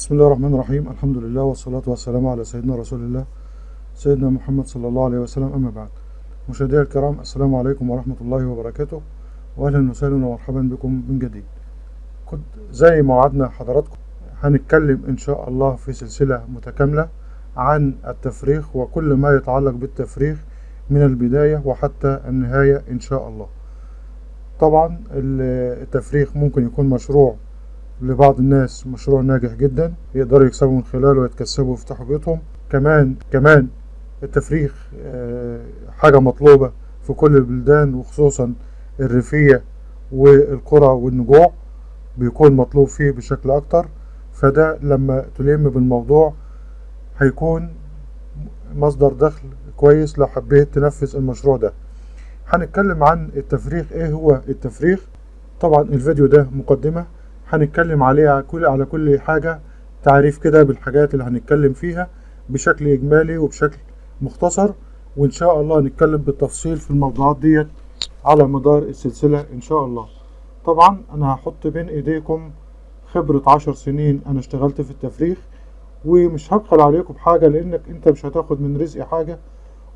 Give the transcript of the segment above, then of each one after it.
بسم الله الرحمن الرحيم. الحمد لله والصلاة والسلام على سيدنا رسول الله سيدنا محمد صلى الله عليه وسلم. أما بعد، مشاهدينا الكرام، السلام عليكم ورحمة الله وبركاته، وأهلا وسهلا ومرحبا بكم من جديد. كنت زي ما وعدنا حضراتكم هنتكلم إن شاء الله في سلسلة متكاملة عن التفريغ وكل ما يتعلق بالتفريغ من البداية وحتى النهاية إن شاء الله. طبعا التفريغ ممكن يكون مشروع لبعض الناس مشروع ناجح جدا يقدروا يكسبوا من خلاله ويتكسبوا ويفتحوا بيوتهم. كمان التفريغ حاجة مطلوبة في كل البلدان وخصوصا الريفية والقرى والنجوع بيكون مطلوب فيه بشكل أكتر، فده لما تلم بالموضوع هيكون مصدر دخل كويس لو حبيت تنفذ المشروع ده. هنتكلم عن التفريغ. ايه هو التفريغ؟ طبعا الفيديو ده مقدمة هنتكلم عليه على كل حاجة، تعريف كده بالحاجات اللي هنتكلم فيها بشكل إجمالي وبشكل مختصر، وإن شاء الله هنتكلم بالتفصيل في الموضوعات ديت على مدار السلسلة إن شاء الله. طبعا أنا هحط بين إيديكم خبرة 10 سنين أنا اشتغلت في التفريغ، ومش هبخل عليكم بحاجة لأنك أنت مش هتاخد من رزقي حاجة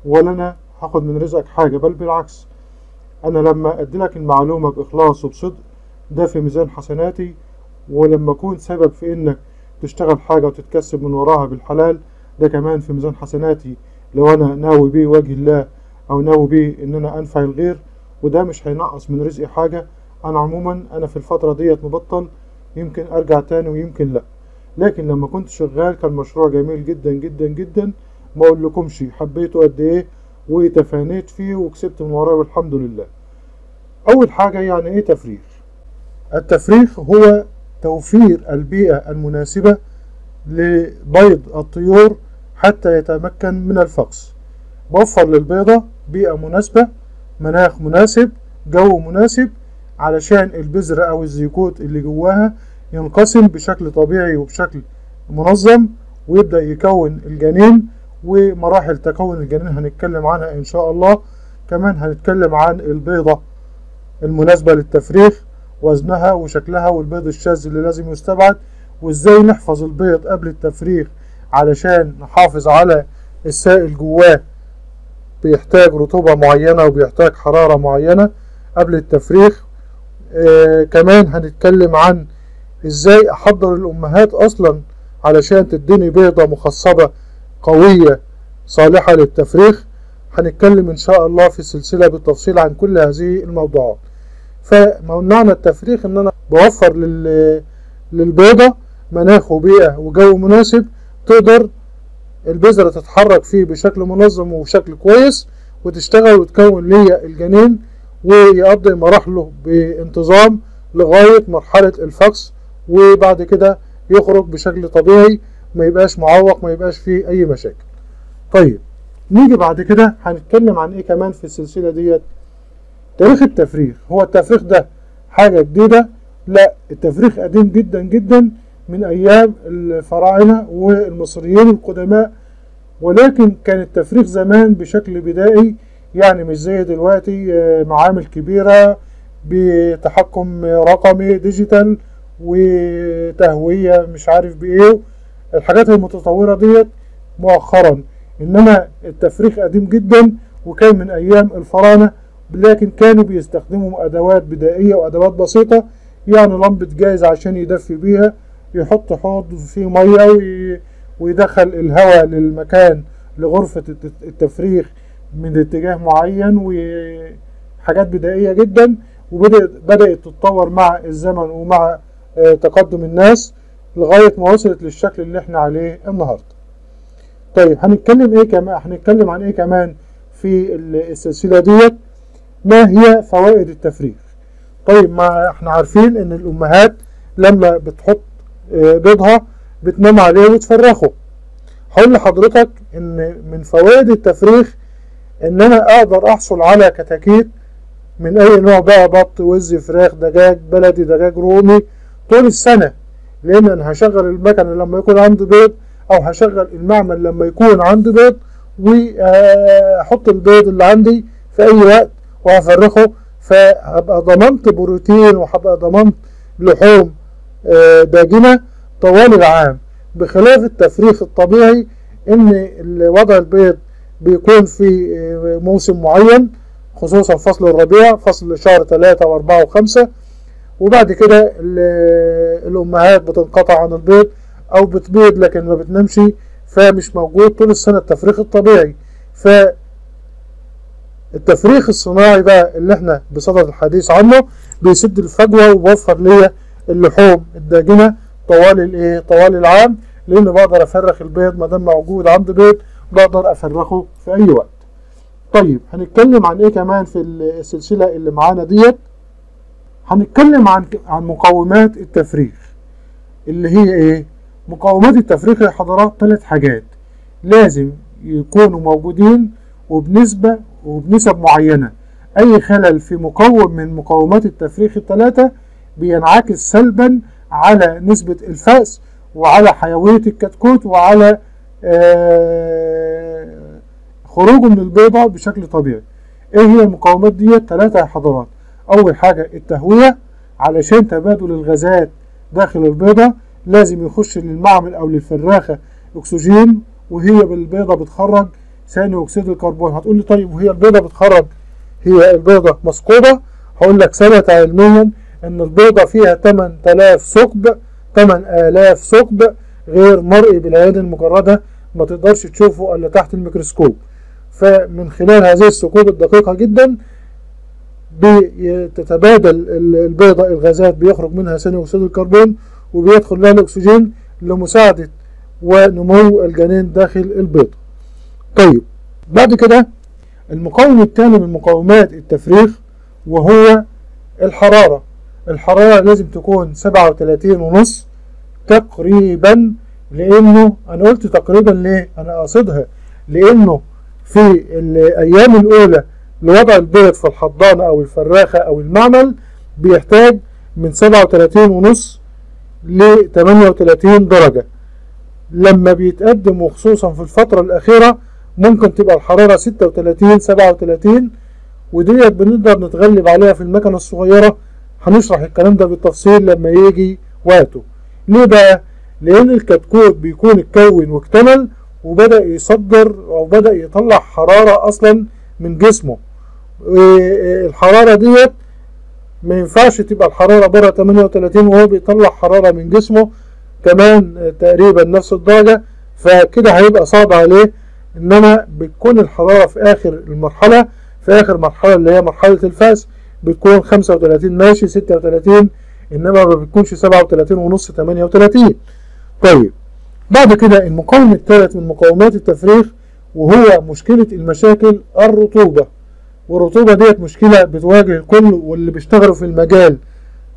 ولا أنا هاخد من رزقك حاجة، بل بالعكس، أنا لما أديلك المعلومة بإخلاص وبصدق ده في ميزان حسناتي، ولما أكون سبب في إنك تشتغل حاجة وتتكسب من وراها بالحلال ده كمان في ميزان حسناتي، لو أنا ناوي بيه وجه الله أو ناوي بيه إن أنا أنفع الغير، وده مش هينقص من رزقي حاجة. أنا عموما أنا في الفترة ديت مبطل، يمكن أرجع تاني ويمكن لأ، لكن لما كنت شغال كان مشروع جميل جدا جدا جدا، ما أقول لكمش حبيته قد إيه وتفانيت فيه وكسبت من وراه والحمد لله. أول حاجة، يعني إيه تفريغ؟ التفريغ هو توفير البيئة المناسبة لبيض الطيور حتى يتمكن من الفقس. بوفر للبيضة بيئة مناسبة، مناخ مناسب، جو مناسب، علشان البذرة أو الزيكوت اللي جواها ينقسم بشكل طبيعي وبشكل منظم ويبدأ يكون الجنين، ومراحل تكون الجنين هنتكلم عنها إن شاء الله. كمان هنتكلم عن البيضة المناسبة للتفريغ، وزنها وشكلها، والبيض الشاذ اللي لازم يستبعد، وازاي نحفظ البيض قبل التفريغ علشان نحافظ على السائل جواه. بيحتاج رطوبة معينة وبيحتاج حرارة معينة قبل التفريغ. كمان هنتكلم عن ازاي احضر الامهات اصلا علشان تديني بيضة مخصبة قوية صالحة للتفريغ. هنتكلم ان شاء الله في السلسلة بالتفصيل عن كل هذه الموضوعات. فمعنى التفريغ ان انا بوفر للبيضة مناخ وبيئة وجو مناسب تقدر البذرة تتحرك فيه بشكل منظم وبشكل كويس وتشتغل وتكون لي الجنين ويقضي مراحله بانتظام لغاية مرحلة الفقس، وبعد كده يخرج بشكل طبيعي ما يبقاش معوق، ما يبقاش فيه اي مشاكل. طيب نيجي بعد كده هنتكلم عن ايه كمان في السلسلة ديت؟ تاريخ التفريغ. هو التفريغ ده حاجة جديدة؟ لا، التفريغ قديم جدا جدا من أيام الفراعنة والمصريين القدماء، ولكن كان التفريغ زمان بشكل بدائي، يعني مش زي دلوقتي معامل كبيرة بتحكم رقمي ديجيتال وتهوية مش عارف بإيه الحاجات المتطورة ديت مؤخرا، إنما التفريغ قديم جدا وكان من أيام الفراعنة، لكن كانوا بيستخدموا أدوات بدائية وأدوات بسيطة، يعني لمبة جاز عشان يدفي بيها، يحط حوض فيه مية ويدخل الهواء للمكان لغرفة التفريغ من اتجاه معين، وحاجات بدائية جدا، وبدأت تتطور مع الزمن ومع تقدم الناس لغاية ما وصلت للشكل اللي احنا عليه النهاردة. طيب هنتكلم عن ايه كمان في السلسلة ديت؟ ما هي فوائد التفريغ؟ طيب، ما احنا عارفين ان الامهات لما بتحط بيضها بتنام عليه وتفرخه. هقول لحضرتك ان من فوائد التفريغ ان انا اقدر احصل على كتاكيت من اي نوع بقى، بط، وز، فراخ، دجاج بلدي، دجاج رومي، طول السنة، لان انا هشغل المكنة لما يكون عندي بيض او هشغل المعمل لما يكون عندي بيض، واحط البيض اللي عندي في اي وقت وهفرخه، فهبقى ضمنت بروتين وهبقى ضمنت لحوم داجنة طوال العام. بخلاف التفريخ الطبيعي ان وضع البيض بيكون في موسم معين، خصوصا فصل الربيع، فصل شهر 3 و4 و5، وبعد كده الأمهات بتنقطع عن البيض أو بتبيض لكن ما بتنامش، فمش موجود طول السنة التفريخ الطبيعي. فالتفريخ الصناعي بقى اللي احنا بصدد الحديث عنه بيسد الفجوة وبوفر ليا اللحوم الداجنة طوال العام، لأن بقدر أفرخ البيض ما دام موجود عندي بيض بقدر أفرخه في أي وقت. طيب هنتكلم عن إيه كمان في السلسلة اللي معانا ديت؟ هنتكلم عن مقومات التفريخ اللي هي ايه؟ مقومات التفريخ يا حضرات 3 حاجات لازم يكونوا موجودين وبنسب معينة. اي خلل في مقوم من مقومات التفريخ ال3 بينعكس سلبا على نسبة الفأس وعلى حيوية الكتكوت وعلى خروجه من البيضة بشكل طبيعي. ايه هي المقومات دي 3 يا حضرات؟ اول حاجة التهوية، علشان تبادل الغازات داخل البيضة لازم يخش للمعمل او للفراخة اكسجين، وهي بالبيضة بتخرج ثاني اكسيد الكربون. هتقول لي طيب وهي البيضة بتخرج، هي البيضة مثقوبة؟ هقول لك ثبت علميا ان البيضة فيها 8000 ثقب غير مرئي بالعين المجردة، ما تقدرش تشوفه الا تحت الميكروسكوب. فمن خلال هذه الثقوب الدقيقة جدا بتتبادل البيضة الغازات، بيخرج منها ثاني اكسيد الكربون وبيدخل لها الاكسجين لمساعدة ونمو الجنين داخل البيضة. طيب بعد كده المقاوم الثاني من مقاومات التفريخ وهو الحرارة. الحرارة لازم تكون 37.5 تقريبا. لانه انا قلت تقريبا ليه؟ انا قصدها لانه في الايام الاولى لوضع البيض في الحضانة او الفراخة او المعمل بيحتاج من 37.5 ل 38 درجة. لما بيتقدم وخصوصا في الفترة الاخيرة ممكن تبقى الحرارة 36 37، وديت بنقدر نتغلب عليها في المكنة الصغيرة. هنشرح الكلام ده بالتفصيل لما يجي وقته. ليه بقى؟ لان الكتكوت بيكون اتكون واكتمل وبدأ يصدر او بدأ يطلع حرارة اصلا من جسمه. الحرارة ديت ما ينفعش تبقى الحرارة بره 38 وهو بيطلع حرارة من جسمه كمان تقريبا نفس الدرجة، فكده هيبقى صعب عليه. انما بتكون الحرارة في اخر المرحلة، في اخر مرحلة اللي هي مرحلة الفأس، بتكون 35 ماشي 36، انما ما بتكونش 37.5 38. طيب بعد كده المقاوم الثالث من مقاومات التفريخ وهو مشكلة المشاكل الرطوبة. والرطوبة ديت مشكلة بتواجه الكل، واللي بيشتغلوا في المجال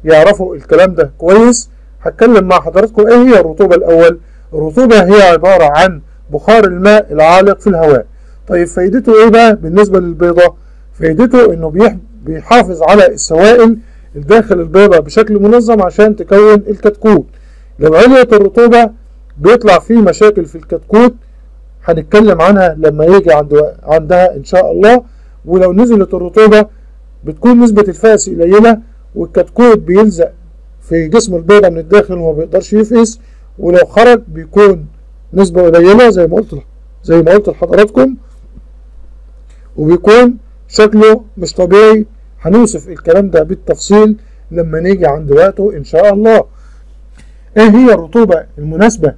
يعرفوا الكلام ده كويس. هتكلم مع حضراتكم ايه هي الرطوبة الاول. الرطوبة هي عبارة عن بخار الماء العالق في الهواء. طيب فايدته ايه بقى بالنسبة للبيضة؟ فايدته انه بيحافظ على السوائل داخل البيضة بشكل منظم عشان تكون الكتكوت. لو عليت الرطوبة بيطلع فيه مشاكل في الكتكوت، هنتكلم عنها لما يجي عندها ان شاء الله. ولو نزلت الرطوبة بتكون نسبة الفأس قليلة والكتكوت بيلزق في جسم البيضة من الداخل وما بيقدرش يفقس، ولو خرج بيكون نسبة قليلة زي ما قلت لحضراتكم، وبيكون شكله مش طبيعي. هنوصف الكلام ده بالتفصيل لما نيجي عند وقته ان شاء الله. ايه هي الرطوبة المناسبة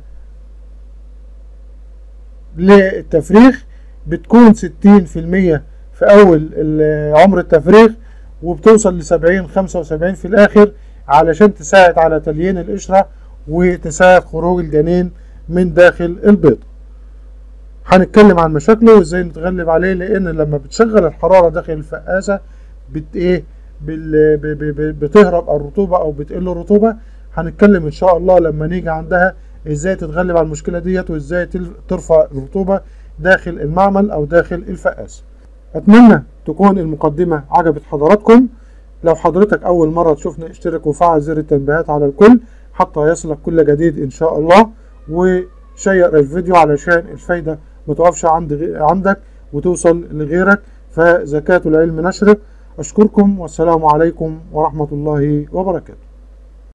للتفريخ؟ بتكون 60% في اول عمر التفريخ، وبتوصل ل 70-75 في الاخر، علشان تساعد على تليين القشرة وتساعد خروج الجنين من داخل البيض. هنتكلم عن مشاكله وازاي نتغلب عليه، لان لما بتشغل الحرارة داخل الفقاسة بتهرب الرطوبة او بتقل الرطوبة. هنتكلم ان شاء الله لما نيجي عندها ازاي تتغلب على المشكلة ديت وازاي ترفع الرطوبة داخل المعمل او داخل الفقاسة. اتمنى تكون المقدمة عجبت حضراتكم. لو حضرتك اول مرة تشوفنا اشترك وفعل زر التنبيهات على الكل حتى يصلك كل جديد ان شاء الله، وشير الفيديو علشان الفايدة متوقفش عندك وتوصل لغيرك. فزكاة العلم نشره. اشكركم والسلام عليكم ورحمة الله وبركاته.